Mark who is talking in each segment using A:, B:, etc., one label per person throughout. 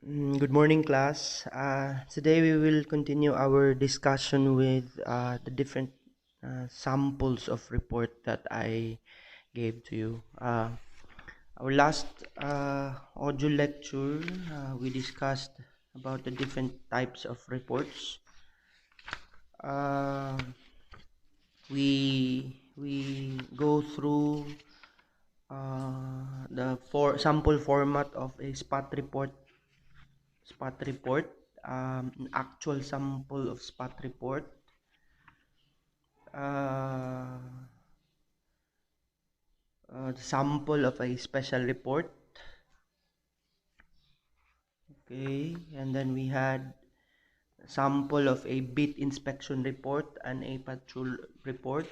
A: Good morning, class. Today we will continue our discussion with the different samples of report that I gave to you. Our last audio lecture, we discussed about the different types of reports. Uh, we go through the sample format of a spot report, an actual sample of spot report, uh, the sample of a special report. Okay, and then we had a sample of a beat inspection report and a patrol report,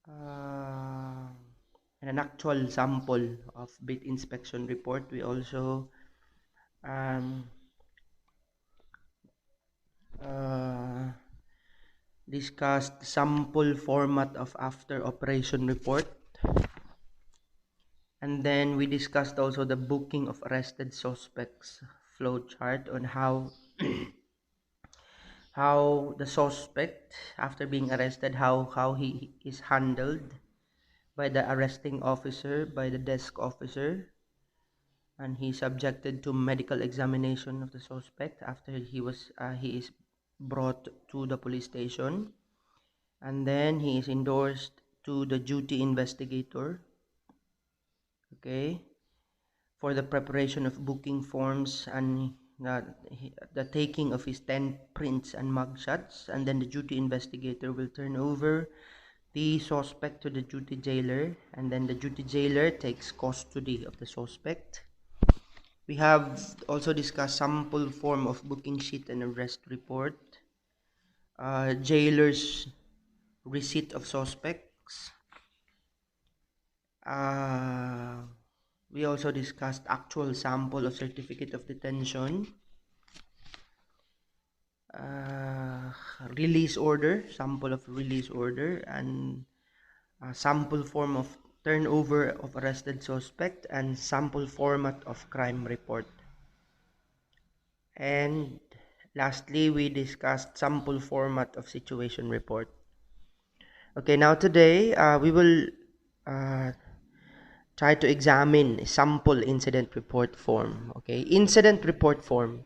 A: and an actual sample of beat inspection report. We also um, uh, discussed sample format of after operation report. And then we discussed also the booking of arrested suspects flow chart on how how the suspect, after being arrested, how he is handled by the arresting officer, by the desk officer, and he subjected to medical examination of the suspect after he is brought to the police station, and then he is endorsed to the duty investigator. Okay, for the preparation of booking forms and the taking of his 10 prints and mugshots, and then the duty investigator will turn over the suspect to the duty jailer, and then the duty jailer takes custody of the suspect. We have also discussed sample form of booking sheet and arrest report, jailer's receipt of suspects. We also discussed actual sample of certificate of detention, uh, release order, sample of release order, and sample form of turnover of arrested suspect, and sample format of crime report. And lastly, we discussed sample format of situation report. Okay, now today we will uh, try to examine sample incident report form. Okay, incident report form.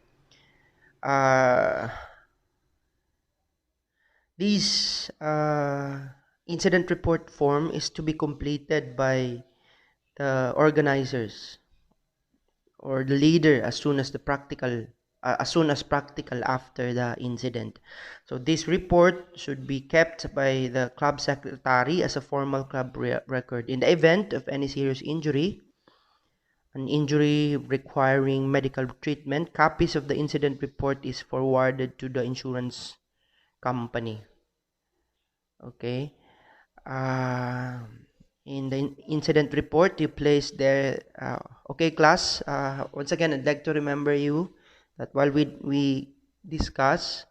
A: This incident report form is to be completed by the organizers or the leader as soon as practical after the incident. So this report should be kept by the club secretary as a formal club record. In the event of any serious injury, an injury requiring medical treatment, copies of the incident report is forwarded to the insurance company. Okay. uh, in the incident report you place there. Okay, class, once again I'd like to remember you that while we discuss,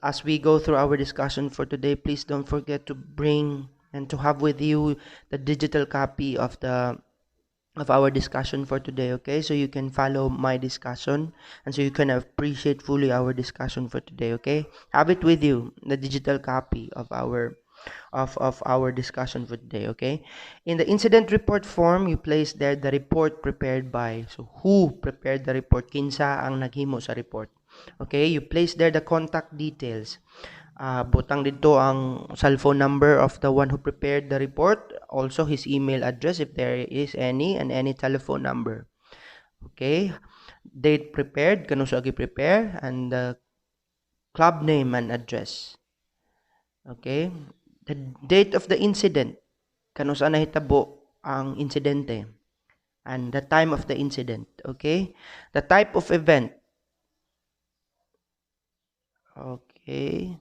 A: as we go through our discussion for today, please don't forget to bring and to have with you the digital copy of our discussion for today. Okay, so you can follow my discussion and so you can appreciate fully our discussion for today. Okay, have it with you, the digital copy of our discussion for today. Okay, in the incident report form you place there the report prepared by. So who prepared the report, kinsa ang naghimo sa report. Okay, you place there the contact details. Butang dito ang cellphone number of the one who prepared the report, also his email address if there is any, and any telephone number. Okay, date prepared, kano siya gi-prepare, and the club name and address. Okay, the date of the incident, kano sa nahitabo ang insidente, and the time of the incident. Okay, the type of event. Okay,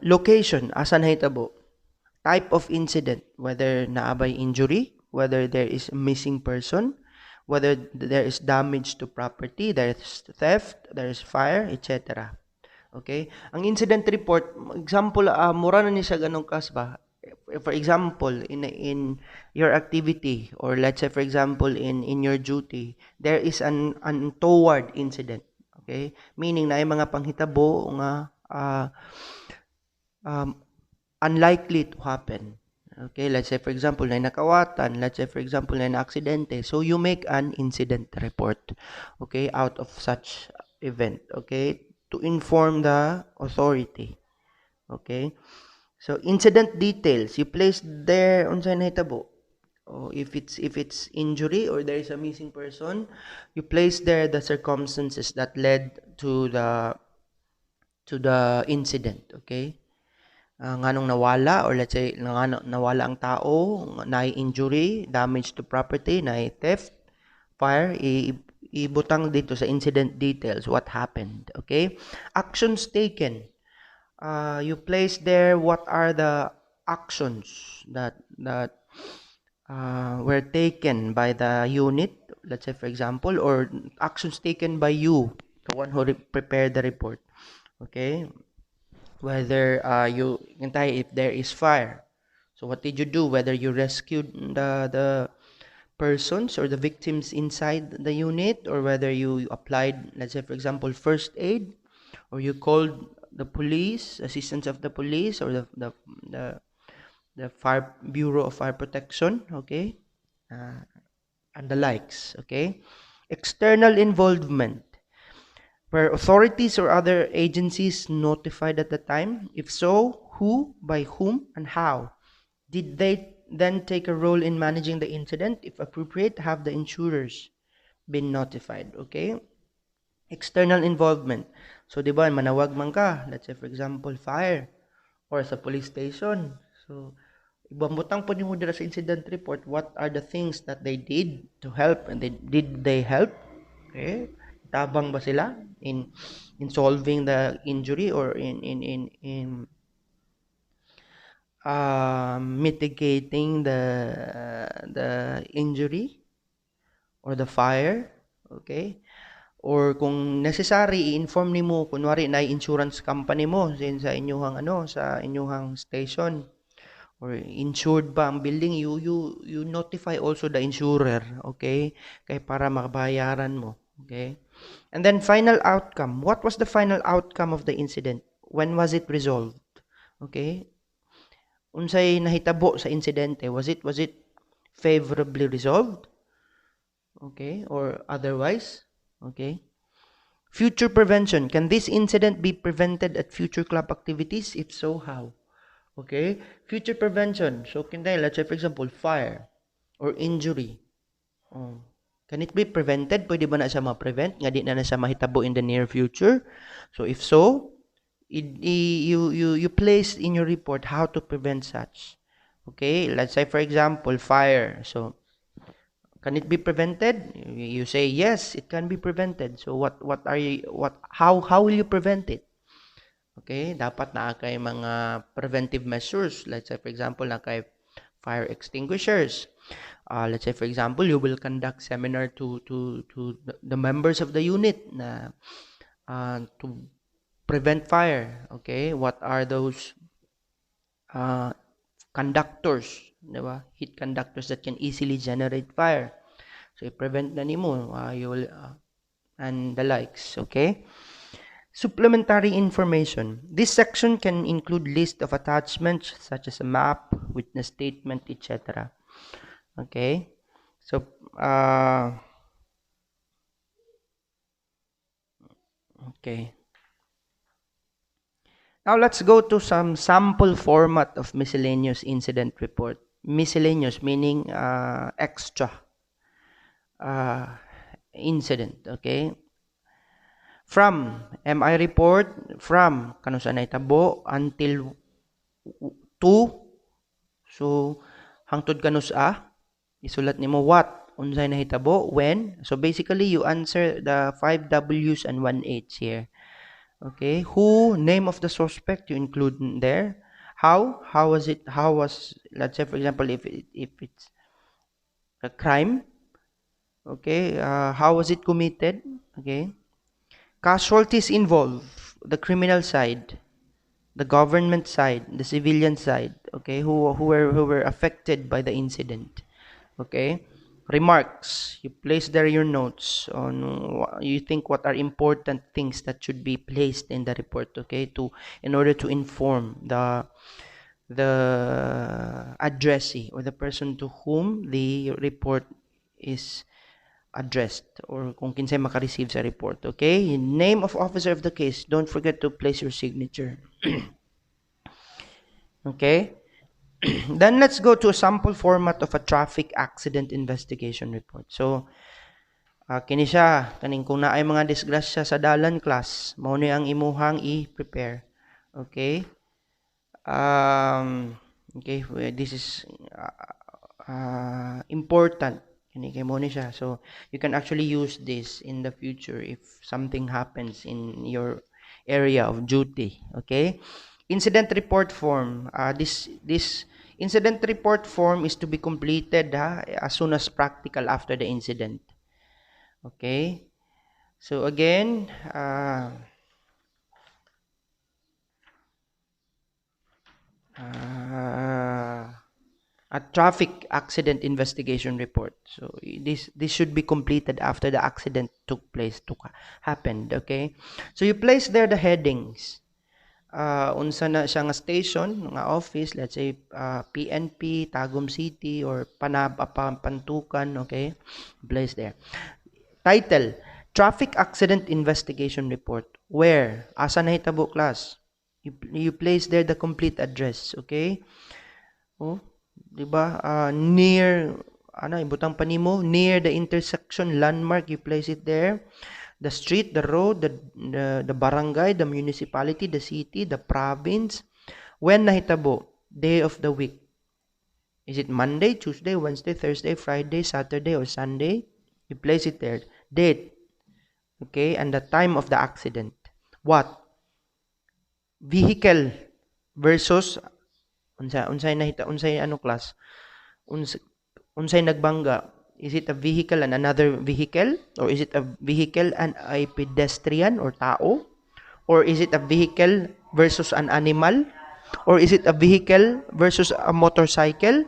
A: location, asa nahitabo, type of incident, whether naabay injury, whether there is a missing person, whether there is damage to property, there is theft, there is fire, etc. Okay? Ang incident report, example, mura na ni siya ganong kas ba? for example, in your activity, or let's say for example in your duty, there is an untoward incident, okay, meaning na ay mga panghitabo nga um, unlikely to happen. Okay, let's say for example na nakawatan, let's say for example na aksidente, so you make an incident report, okay, out of such event, okay, to inform the authority. Okay, so incident details you place there unsay nahitabo, or if it's injury or there is a missing person, you place there the circumstances that led to the incident. Okay, nganong nawala, or let's say nawala ang tao, na injury, damage to property, na theft, fire, ibutang dito sa incident details what happened. Okay, actions taken, you place there what are the actions that were taken by the unit, let's say for example, or actions taken by you, the one who prepared the report. Okay, whether if there is fire, so what did you do, whether you rescued the persons or the victims inside the unit, or whether you applied, let's say for example, first aid, or you called the police, assistance of the police, or the fire bureau of fire protection. Okay, and the likes. Okay, external involvement, were authorities or other agencies notified at the time? If so, who, by whom, and how? Did they then take a role in managing the incident? If appropriate, have the insurers been notified? Okay? External involvement. So, di ba, manawag man ka, let's say for example, fire, or sa police station. So, ibambutang po nimo dira sa incident report, what are the things that they did to help, and did they help? Okay? Tabang ba sila in solving the injury, or in mitigating the injury or the fire? Okay, or kung necessary, i-inform nimo kunwari na insurance company mo sa inyong sa inyong station, or insured ba ang building, you notify also the insurer. Okay, kay para makabayaran mo. Okay, and then final outcome, what was the final outcome of the incident? When was it resolved? Okay, unsay nahitabo sa insidente, was it favorably resolved? Okay, or otherwise? Okay, future prevention, can this incident be prevented at future club activities? If so, how? Okay, future prevention, so let's say for example, fire or injury, can it be prevented? Pwede ba na siya ma-prevent? Nga di na siya mahitabo in the near future? So if so, you place in your report how to prevent such. Okay, let's say for example, fire. So can it be prevented? You say yes, it can be prevented. So how will you prevent it? Okay, dapat na kay mga preventive measures. Let's say for example, na kay fire extinguishers. Let's say for example, you will conduct seminar to the members of the unit na to prevent fire. Okay, what are those conductors, diba? Heat conductors that can easily generate fire. So i-prevent na nimo, you will and the likes. Okay, supplementary information. This section can include list of attachments such as a map, witness statement, etc. Okay, so okay. Now let's go to some sample format of miscellaneous incident report. Miscellaneous meaning extra incident. Okay. From MI report, from kano sa nahitabo until to, so hangtod kano sa isulat nimo what, unsay nahitabo, when. So basically you answer the 5 W's and 1 H here. Okay, who, name of the suspect you include there. How was it, let's say for example, if it's a crime. Okay, how was it committed? Okay, casualties involved, the criminal side. the government side, the civilian side, okay, who were affected by the incident. Okay, remarks. You place there your notes on you think what are important things that should be placed in the report. Okay, in order to inform the addressee or the person to whom the report is addressed, or kung kinsay maka-receive sa report. Okay, name of officer of the case, don't forget to place your signature. Okay, then let's go to a sample format of a traffic accident investigation report. So kini siya kaning kung naay mga disgrasya sa dalan class, mao ni ang imuhang i-prepare. Okay, okay, this is important. Kini kay mo ni siya. So you can actually use this in the future if something happens in your area of duty. Okay, incident report form. This incident report form is to be completed as soon as practical after the incident. Okay, so again, a traffic accident investigation report. So this should be completed after the accident happened. Okay, so you place there the headings. Unsa na siya nga station, nga office, let's say PNP, Tagum City, or Pantukan. Okay, place there. Title, Traffic Accident Investigation Report. Where? Asa nahitabo class? You place there the complete address, okay? Oh, di ba? Near, ibutang pa nimo, near the intersection landmark, you place it there. The street, the road, the barangay, the municipality, the city, the province. When nahitabo? Day of the week. Is it Monday, Tuesday, Wednesday, Thursday, Friday, Saturday, or Sunday? You place it there. Date, okay, and the time of the accident. What? Vehicle versus unsay ano class? Unsay nagbangga? Is it a vehicle and another vehicle, or is it a vehicle and a pedestrian or tao, or is it a vehicle versus an animal, or is it a vehicle versus a motorcycle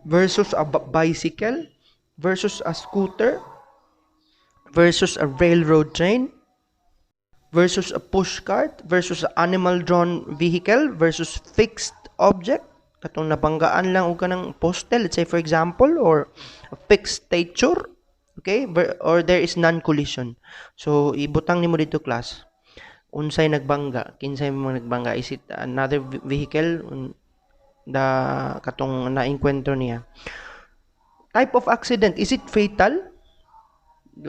A: versus a bicycle versus a scooter versus a railroad train versus a pushcart versus an animal drawn vehicle versus fixed object, katong nabanggaan lang og kanang poste, let's say for example, or a fixed stature. Okay, or there is non-collision. So ibutang nimo dito class, unsay nagbangga, kinsay mo nagbangga, is it another vehicle the katong na-encuentro niya. Type of accident, is it fatal?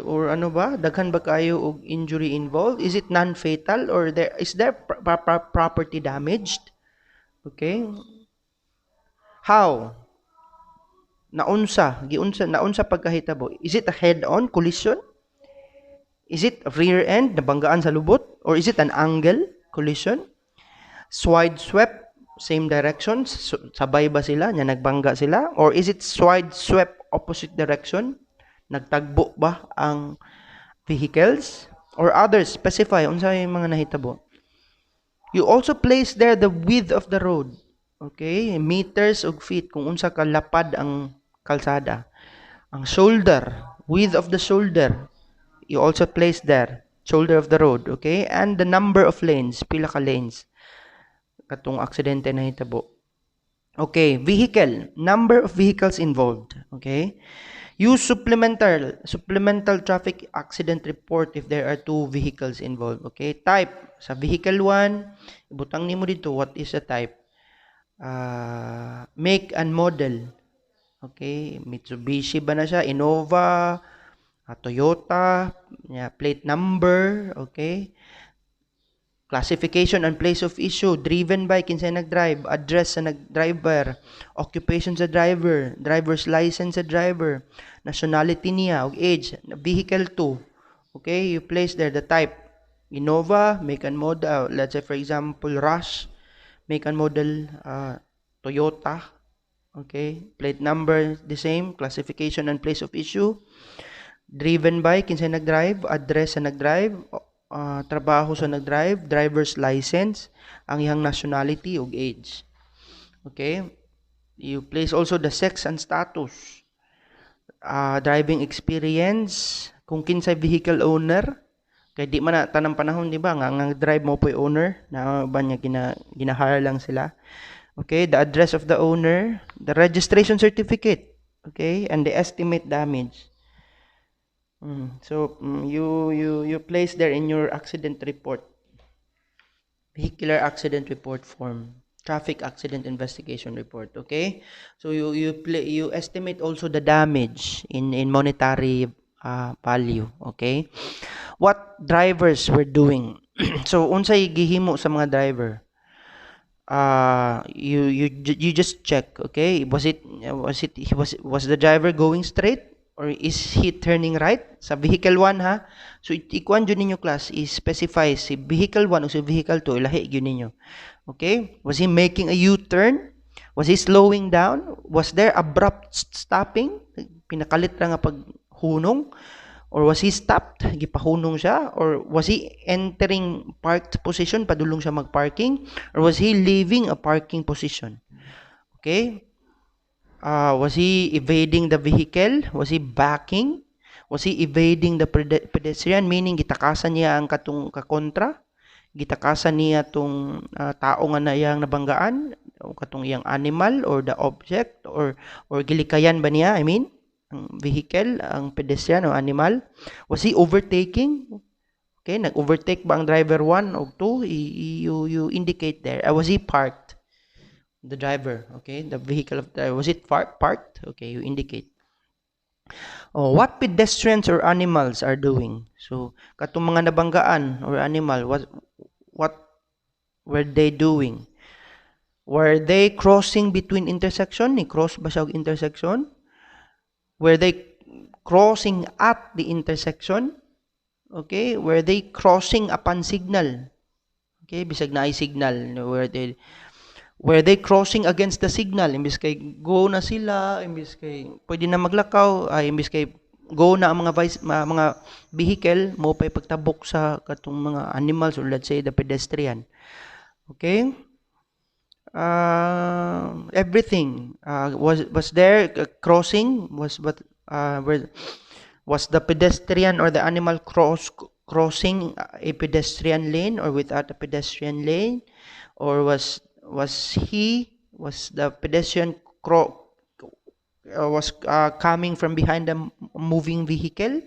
A: Or ano ba, daghan ba kayo og injury involved? Is it non-fatal, or is there property damaged? Okay, how naunsa pagkahitabo? Is it a head-on collision? Is it rear end, nabanggaan sa lubot, or is it an angle collision? Swide swept, same directions, sabay ba sila nya nagbangga sila, or is it swide swept opposite direction? Nagtagbo ba ang vehicles? Or others, specify unsay mga nahitabo. You also place there the width of the road. Okay, meters ug feet kung unsa ka lapad ang kalsada. Ang shoulder, width of the shoulder, you also place there, shoulder of the road, okay? And the number of lanes, pila ka lanes katong aksidente nahitabo. Okay, vehicle, number of vehicles involved, okay? Use supplemental traffic accident report if there are 2 vehicles involved. Okay, type sa vehicle 1, ibutang nimo dito what is the type. Make and model. Okay, Mitsubishi ba na siya, Innova, Toyota, plate number, okay? Classification and place of issue, driven by, kinsay nag-drive, address sa nag-driver, occupation sa driver, driver's license sa driver, nationality niya, og age, vehicle 2. Okay, you place there the type, Innova, make and model, let's say for example, Rush, make and model, Toyota, okay, plate number the same, classification and place of issue, driven by, kinsay nag-drive, address sa nag-drive, trabaho sa nag-drive, driver's license, ang iyang nationality ug age. Okay? You place also the sex and status. Driving experience, kung kinsay vehicle owner, kay di man na tanang panahon, di ba, nga drive mo po yung owner, na ba niya ginahire lang sila. Okay, the address of the owner, the registration certificate, okay, and the estimate damage. So you place there in your accident report, vehicular accident report form, traffic accident investigation report. Okay, so you estimate also the damage in monetary value. Okay, what drivers were doing. So unsay gihimo sa mga driver, you just check. Okay, was the driver going straight or is he turning right sa vehicle 1 ha? So ikuan jud ninyo class is specify si vehicle 1 o si vehicle 2 ilahi gyud ninyo. Okay, was he making a U-turn? Was he slowing down? Was there abrupt stopping? Pinakalit ra nga paghunong? Or was he stopped? Gipahunong siya? Or was he entering parked position? Padulong siya mag-parking? Or was he leaving a parking position? Okay? Was he evading the vehicle? Was he backing? Was he evading the pedestrian? Meaning, gitakasan niya ang kakontra? Gitakasan niya tong tao nga na iyang nabanggaan? O katong iyang animal or the object? Or gilikayan ba niya? I mean, ang vehicle, ang pedestrian o animal. Was he overtaking? Okay, nag-overtake ba ang driver 1 o 2? You indicate there. Was he parked? The driver, okay, the vehicle of the, was it parked? Okay, you indicate. What pedestrians or animals are doing? So, katong mga nabanggaan or animal, what were they doing? Were they crossing between intersection? Ni cross ba siya og intersection? Were they crossing at the intersection? Okay, were they crossing upon signal? Okay, bisag na ay signal. Were they crossing against the signal? Imbis kay go na sila, imbis kay pwede na maglakaw, imbis kay go na ang mga vehicle mo pay pagtabok sa katong mga animals or let's say the pedestrian. Okay? Everything was there crossing, was the pedestrian or the animal crossing a pedestrian lane or without a pedestrian lane, or was the pedestrian coming from behind a moving vehicle,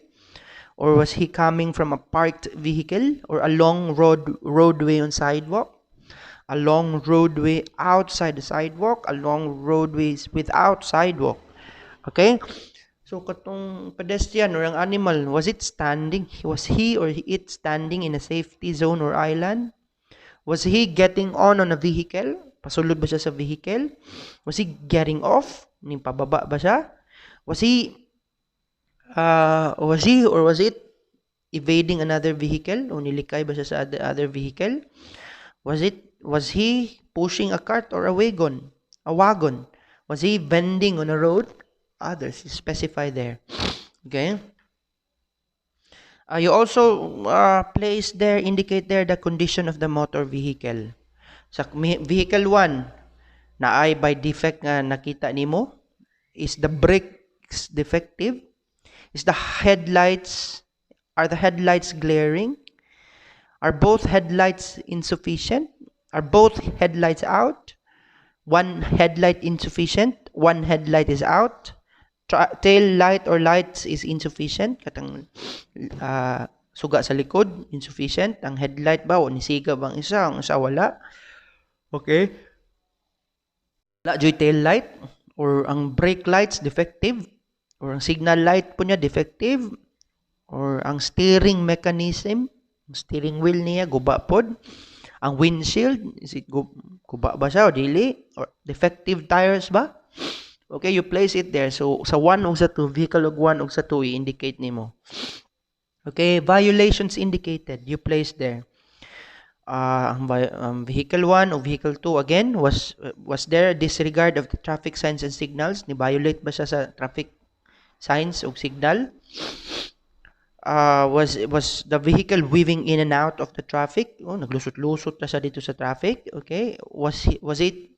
A: or was he coming from a parked vehicle, or a long roadway on sidewalk, a long roadway outside the sidewalk, a long roadways without sidewalk. Okay, so katong pedestrian or ang animal, was he or it standing in a safety zone or island? Was he getting on a vehicle? Pasulod ba siya sa vehicle? Was he getting off? Ning pababa ba siya? Was it evading another vehicle? O nilikay ba siya sa other vehicle? Was he pushing a cart or a wagon? Was he bending on a road? Others specify there. Okay. You also indicate there the condition of the motor vehicle. Sa vehicle 1, na ay by defect nga nakita nimo, is the brakes defective? Are the headlights glaring? Are both headlights insufficient? Are both headlights out? One headlight insufficient? One headlight is out? Tail light or lights is insufficient? Katang suga sa likod, insufficient. Ang headlight ba, o nisiga bang isa? Ang isa wala. Okay. Wala joy tail light. Or ang brake lights defective. Or ang signal light po niya defective. Or ang steering mechanism, ang steering wheel niya, guba pod. Ang windshield, is it guba ba siya o dili? Or defective tires ba? Okay, you place it there. So, sa 1 o sa 2, vehicle og 1 o sa 2, i-indicate nimo. Okay, violations indicated, you place there. Vehicle 1 o vehicle 2, again, was there disregard of the traffic signs and signals? Ni-violate ba siya sa traffic signs o signal? Was the vehicle weaving in and out of the traffic? Oh, naglusot-lusot na siya dito sa traffic. Okay? Was it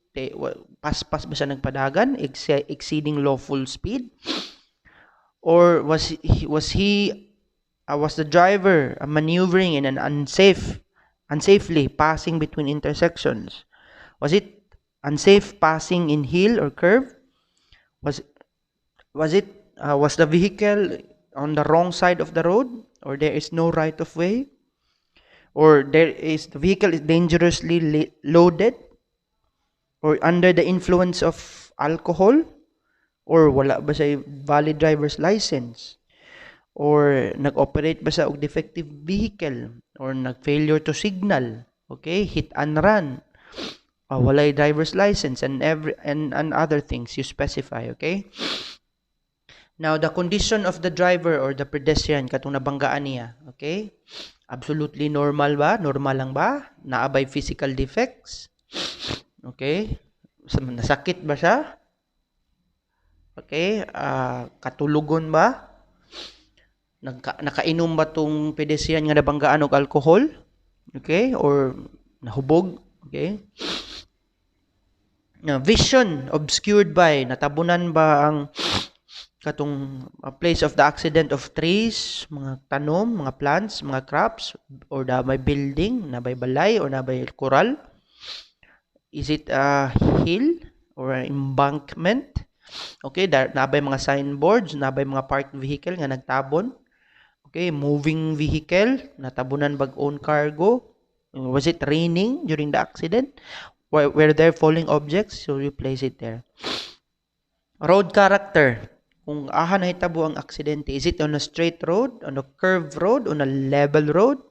A: paspas ba siya nagpadagan, exceeding lawful speed? Or was the driver maneuvering in an unsafely passing between intersections? Was it unsafe passing in hill or curve? Was the vehicle on the wrong side of the road, or there is no right of way, or the vehicle is dangerously loaded, or under the influence of alcohol, or wala ba siya valid driver's license, or nag-operate ba sa og defective vehicle, or nag-failure to signal, okay, hit and run, walay driver's license, and other things you specify, okay? Now, the condition of the driver or the pedestrian katong nabanggaan niya, okay? Absolutely normal ba? Normal lang ba? Naabay physical defects? Okay? Nasakit ba siya? Okay? Katulugon ba? Nakainom ba tong pedestrian nga nabanggaan og alcohol? Okay? Or nahubog? Okay? Vision obscured by, natabunan ba ang katong place of the accident of trees, mga tanom, mga plants, mga crops, or nabay building, nabay balay, or nabay coral? Is it a hill or an embankment? Okay, nabay mga signboards, nabay mga parked vehicle nga nagtabon. Okay, moving vehicle, natabunan bag own cargo. Was it raining during the accident? Were there falling objects? So you place it there. Road character. Kung na hitabo ang aksidente, is it on a straight road, on a curved road, on a level road,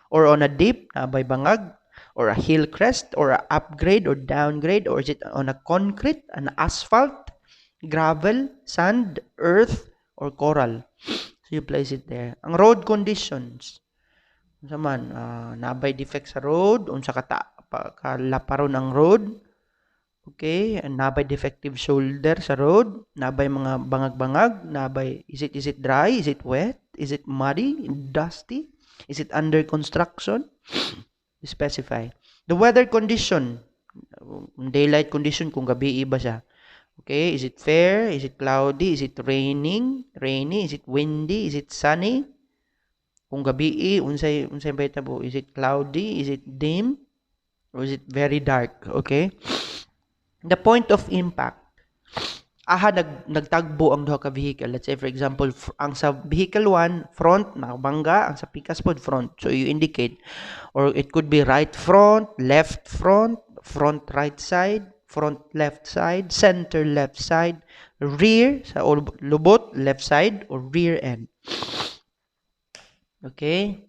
A: or on a dip, nabay bangag, or a hill crest, or a upgrade or downgrade, or is it on a concrete, an asphalt, gravel, sand, earth, or coral? So you place it there. Ang road conditions, unsa man, nabay defect sa road, unsa kalaparon ang road, okay, and nabay defective shoulder sa road, nabay mga bangag-bangag, nabay is it dry, is it wet, is it muddy, dusty, is it under construction? Specify. The weather condition, daylight condition kung gabi ba siya. Okay, is it fair, is it cloudy, is it rainy, is it windy, is it sunny? Kung gabi unsay ba hitabo, is it cloudy, is it dim, or is it very dark? Okay? The point of impact. Nagtagbo ang duha ka vehicle. Let's say for example, ang sa vehicle 1 front nakabangga, ang sa pikas pod front. So you indicate, or it could be right front, left front right side, front left side, center left side, rear sa lubot left side or rear end. Okay?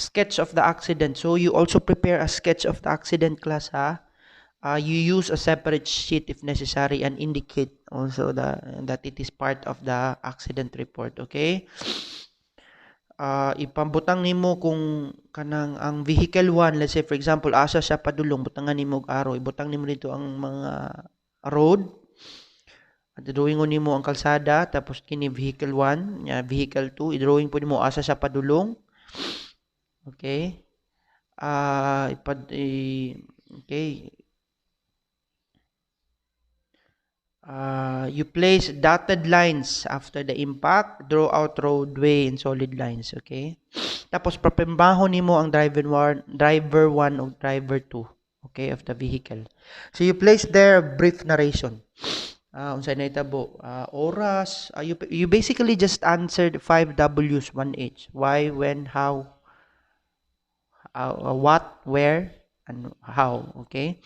A: Sketch of the accident. So you also prepare a sketch of the accident, class, ha? You use a separate sheet if necessary and indicate also that it is part of the accident report, okay? Ipambutang nimo kung kanang ang vehicle 1, let's say for example, asa siya padulong, butangan nimo og araw, ibutang nimo dito ang mga road. At drawing nimo ang kalsada, tapos kini vehicle 1, vehicle 2, i-drawing po nimo asa siya padulong. Okay? Okay. You place dotted lines after the impact, draw out roadway in solid lines, okay? Tapos papembahon nimo ang driver 1 o driver 2, okay, of the vehicle. So you place there brief narration. Unsay naitabo, oras, you basically just answered 5 W's 1 H. Why, when, how, what, where, and how, okay?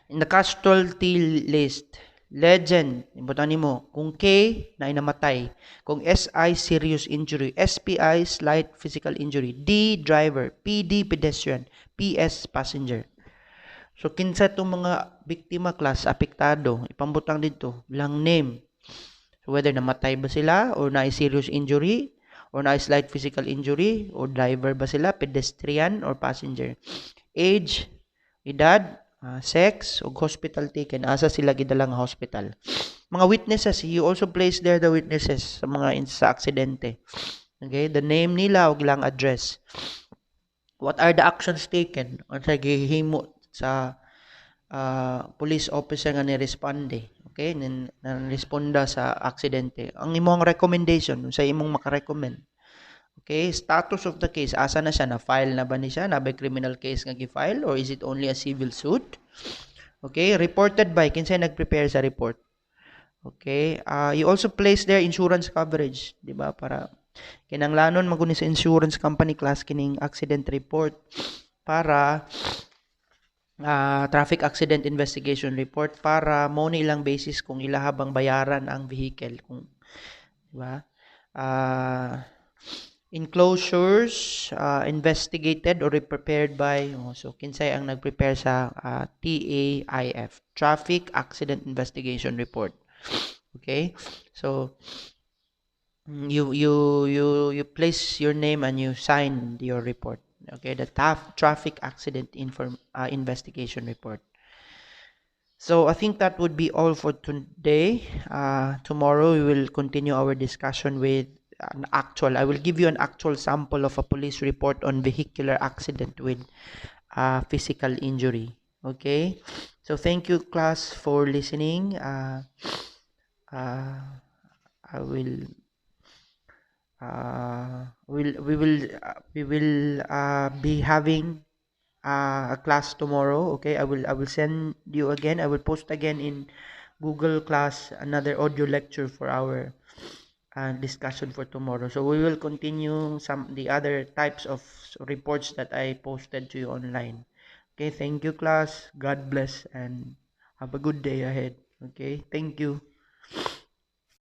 A: In the casualty list, legend, ibutan nimo kung K na namatay, kung SI serious injury, SPI slight physical injury, D driver, PD pedestrian, PS passenger. So kinsa tong mga biktima, class, apektado, ipambutang dito lang name. So whether namatay ba sila or na serious injury or na slight physical injury, or driver ba sila, pedestrian or passenger. Age, edad, sex, ug hospital taken, asa sila gidala nga hospital. Mga witnesses, you also place there the witnesses sa mga sa aksidente. Okay, the name nila ug lang address. What are the actions taken? Unsa gihimo sa police officer nga ni-responde, okay, responda sa aksidente. Ang imong recommendation sa imong makarecommend. Okay, status of the case, asa na siya, na-file na ba ni siya, na ba criminal case nga gi-file or is it only a civil suit? Okay, reported by, kinsay nag-prepare sa report? Okay, you also place their insurance coverage, di ba, para kinanglanon maguni sa insurance company class kining accident report para traffic accident investigation report para mo na ilang basis kung ilahabang bayaran ang vehicle, kung di ba? Enclosures investigated or prepared by, so kinsay ang nagprepare sa TAIF, Traffic Accident Investigation Report. Okay, so you place your name and you sign your report. Okay, the traffic accident investigation report. So I think that would be all for today. Tomorrow we will continue our discussion with I will give you an actual sample of a police report on vehicular accident with physical injury. Okay, so thank you class for listening. I will we will be having a class tomorrow. Okay, I will send you again. I will post again in Google Class another audio lecture for our discussion for tomorrow. So we will continue the other types of reports that I posted to you online. Okay, thank you class. God bless and have a good day ahead. Okay, thank you.